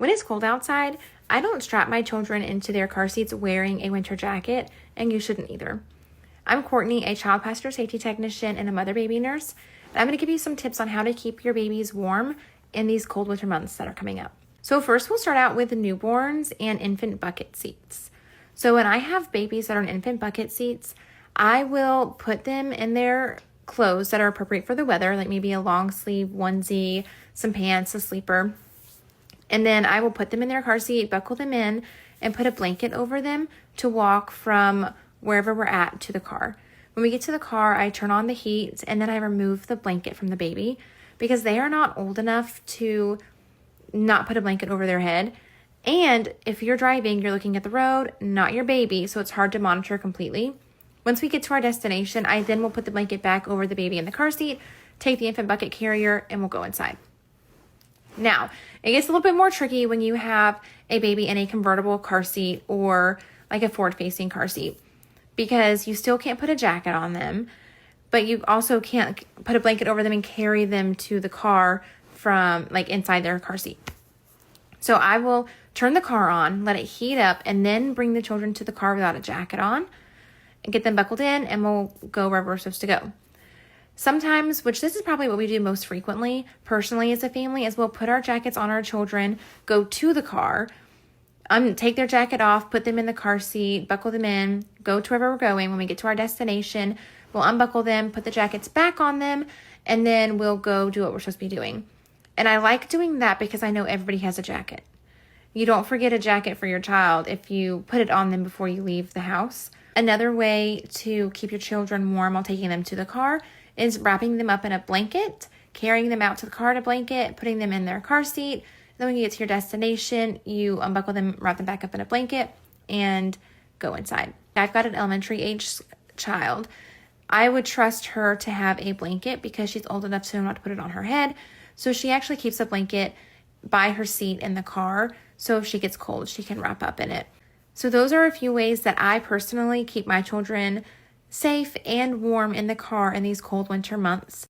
When it's cold outside, I don't strap my children into their car seats wearing a winter jacket, and you shouldn't either. I'm Courtney, a child passenger safety technician and a mother baby nurse. And I'm going to give you some tips on how to keep your babies warm in these cold winter months that are coming up. So first, we'll start out with newborns and infant bucket seats. So when I have babies that are in infant bucket seats, I will put them in their clothes that are appropriate for the weather, like maybe a long sleeve onesie, some pants, a sleeper. And then I will put them in their car seat, buckle them in, and put a blanket over them to walk from wherever we're at to the car. When we get to the car, I turn on the heat and then I remove the blanket from the baby because they are not old enough to not put a blanket over their head. And if you're driving, you're looking at the road, not your baby, so it's hard to monitor completely. Once we get to our destination, I then will put the blanket back over the baby in the car seat, take the infant bucket carrier, and we'll go inside. Now, it gets a little bit more tricky when you have a baby in a convertible car seat or like a forward-facing car seat, because you still can't put a jacket on them, but you also can't put a blanket over them and carry them to the car from like inside their car seat. So I will turn the car on, let it heat up, and then bring the children to the car without a jacket on and get them buckled in, and we'll go wherever we're supposed to go. Sometimes, which this is probably what we do most frequently, personally as a family, is we'll put our jackets on our children, go to the car, take their jacket off, put them in the car seat, buckle them in, go to wherever we're going. When we get to our destination, we'll unbuckle them, put the jackets back on them, and then we'll go do what we're supposed to be doing. And I like doing that because I know everybody has a jacket. You don't forget a jacket for your child if you put it on them before you leave the house. Another way to keep your children warm while taking them to the car is wrapping them up in a blanket, carrying them out to the car in a blanket, putting them in their car seat. Then when you get to your destination, you unbuckle them, wrap them back up in a blanket, and go inside. I've got an elementary age child. I would trust her to have a blanket because she's old enough to know not to put it on her head. So she actually keeps a blanket by her seat in the car. So if she gets cold, she can wrap up in it. So those are a few ways that I personally keep my children safe and warm in the car in these cold winter months.